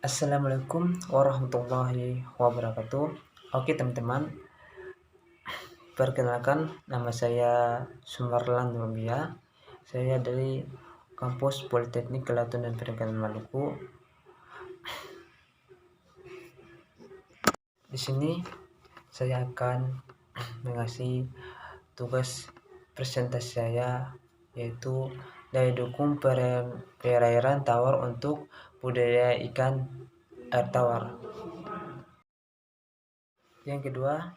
Assalamualaikum warahmatullahi wabarakatuh. Oke teman-teman, perkenalkan nama saya Sumarlan Nurmia. Saya dari kampus Politeknik Kelautan dan Perikanan Maluku. Di sini saya akan mengasih tugas presentasi saya, yaitu daya dukung perairan tawar untuk budidaya ikan air tawar. Yang kedua,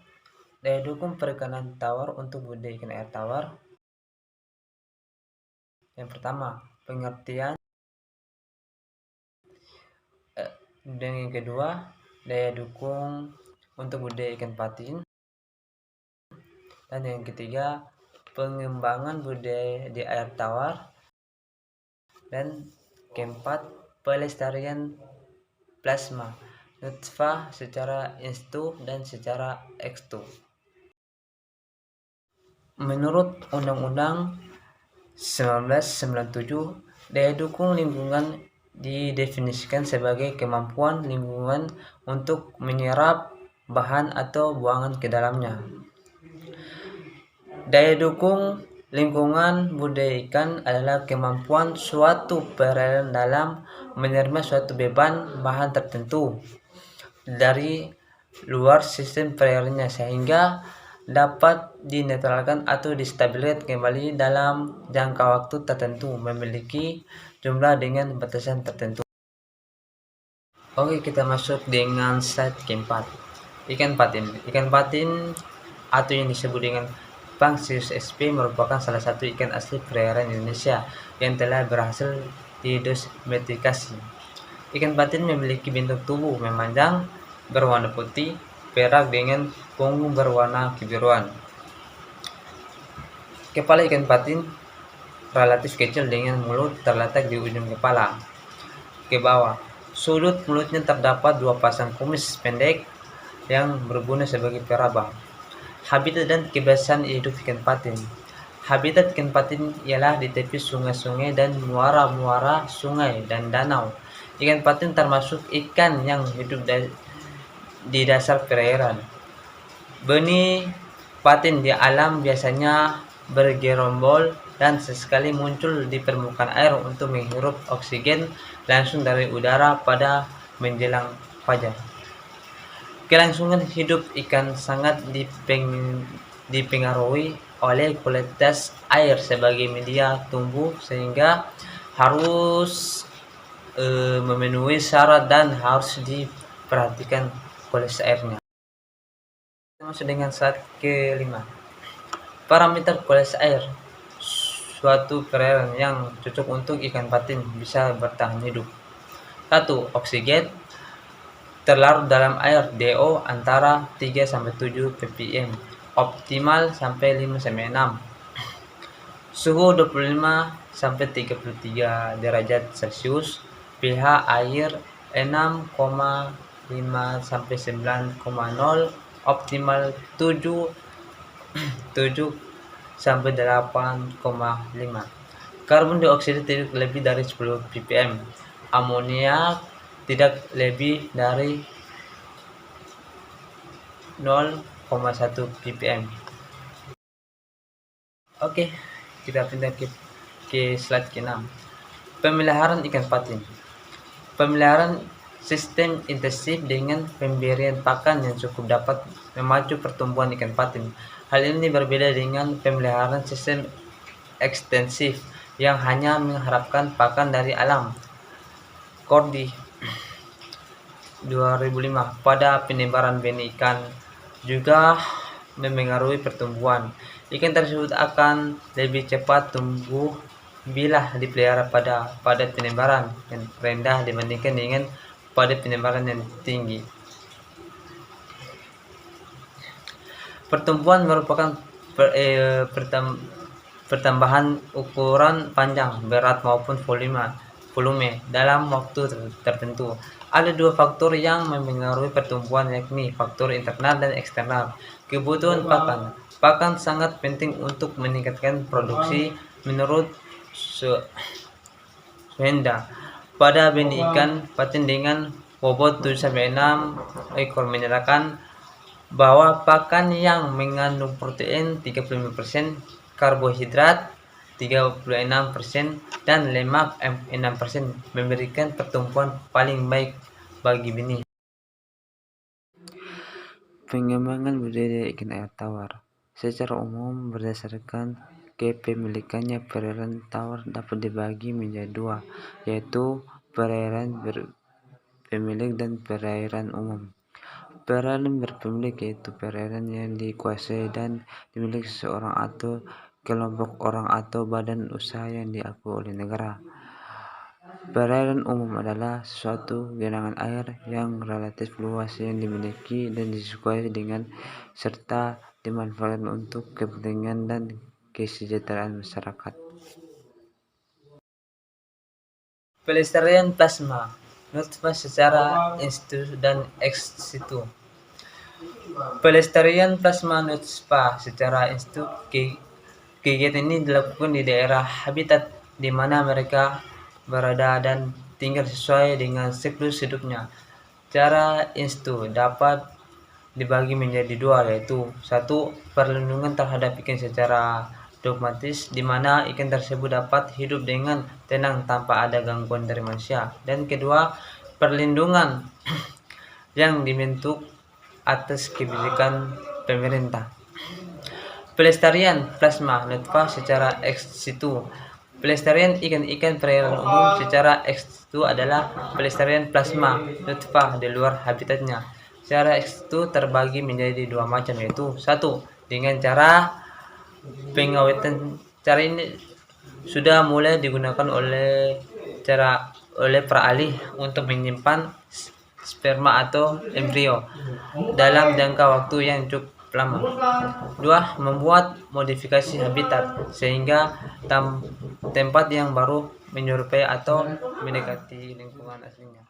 daya dukung perikanan tawar untuk budidaya ikan air tawar. Yang pertama, pengertian. Dan yang kedua, daya dukung untuk budidaya ikan patin. Dan yang ketiga, pengembangan budidaya di air tawar. Dan keempat, pelestarian plasma nutfah secara instu dan secara ekstu. Menurut Undang-Undang 1997, daya dukung lingkungan didefinisikan sebagai kemampuan lingkungan untuk menyerap bahan atau buangan ke dalamnya. Daya dukung lingkungan budidaya ikan adalah kemampuan suatu perairan dalam menerima suatu beban bahan tertentu dari luar sistem perairannya sehingga dapat dinetralkan atau distabilkan kembali dalam jangka waktu tertentu, memiliki jumlah dengan batasan tertentu. Oke, kita masuk dengan slide keempat. Ikan patin. Ikan patin atau yang disebut dengan Pangsius sp merupakan salah satu ikan asli perairan Indonesia yang telah berhasil didomestikasi. Ikan patin memiliki bentuk tubuh memanjang, berwarna putih perak dengan punggung berwarna kebiruan. Kepala ikan patin relatif kecil dengan mulut terletak di ujung kepala ke bawah. Sudut mulutnya terdapat dua pasang kumis pendek yang berguna sebagai peraba. Habitat dan kebiasaan hidup ikan patin. Habitat ikan patin ialah di tepi sungai-sungai dan muara-muara sungai dan danau. Ikan patin termasuk ikan yang hidup di dasar perairan. Benih patin di alam biasanya bergerombol dan sesekali muncul di permukaan air untuk menghirup oksigen langsung dari udara pada menjelang fajar. Kelangsungan hidup ikan sangat dipengaruhi oleh kualitas air sebagai media tumbuh sehingga harus memenuhi syarat dan harus diperhatikan kualitas airnya. Masuk dengan slide kelima. Parameter kualitas air suatu perairan yang cocok untuk ikan patin bisa bertahan hidup. 1. Oksigen terlarut dalam air DO antara 3-7 ppm, optimal sampai 5-6. Suhu 25-33 derajat Celcius, pH air 6,5-9,0, optimal 7-8,5. Karbon dioksida tidak lebih dari 10 ppm. Amonia tidak lebih dari 0,1 ppm. Oke, kita pindah ke slide ke-6. Pemeliharaan ikan patin. Pemeliharaan sistem intensif dengan pemberian pakan yang cukup dapat memacu pertumbuhan ikan patin. Hal ini berbeda dengan pemeliharaan sistem ekstensif yang hanya mengharapkan pakan dari alam. Cordy 2005 pada penebaran benih ikan juga memengaruhi pertumbuhan. Ikan tersebut akan lebih cepat tumbuh bila dipelihara pada penebaran yang rendah dibandingkan dengan pada penebaran yang tinggi. Pertumbuhan merupakan pertambahan ukuran panjang, berat maupun volume dalam waktu tertentu. Ada dua faktor yang mempengaruhi pertumbuhan, yakni faktor internal dan eksternal. Kebutuhan pakan. Pakan sangat penting untuk meningkatkan produksi. Menurut Suhenda, pada benih ikan patin dengan bobot 7-6 ekor, menyatakan bahwa pakan yang mengandung protein 35%, karbohidrat 36%, dan lemak 6% memberikan pertumbuhan paling baik bagi benih. Pengembangan budidaya ikan air tawar. Secara umum, berdasarkan kepemilikannya, perairan tawar dapat dibagi menjadi dua, yaitu perairan berpemilik dan perairan umum. Perairan berpemilik yaitu perairan yang dikuasai dan dimiliki seseorang atau kelompok orang atau badan usaha yang diakui oleh negara. Perairan umum adalah suatu genangan air yang relatif luas yang dimiliki dan disukai dengan serta dimanfaatkan untuk kepentingan dan kesejahteraan masyarakat. Pelestarian plasma, nutfah secara in situ dan ex situ. Pelestarian plasma nutfah secara in situ, kegiatan ini dilakukan di daerah habitat di mana mereka berada dan tinggal sesuai dengan siklus hidupnya. Cara in situ dapat dibagi menjadi dua, yaitu satu, perlindungan terhadap ikan secara dogmatis, di mana ikan tersebut dapat hidup dengan tenang tanpa ada gangguan dari manusia, dan kedua, perlindungan yang dibentuk atas kebijakan pemerintah. Pelestarian plasma nutfah secara ex situ. Pelestarian ikan-ikan perairan umum secara ex situ adalah pelestarian plasma nutfah di luar habitatnya. Secara ex situ terbagi menjadi dua macam, yaitu satu, dengan cara pengawetan. Cara ini sudah mulai digunakan oleh para ahli untuk menyimpan sperma atau embrio dalam jangka waktu yang cukup lama. 2. Membuat modifikasi habitat sehingga tempat yang baru menyerupai atau mendekati lingkungan aslinya.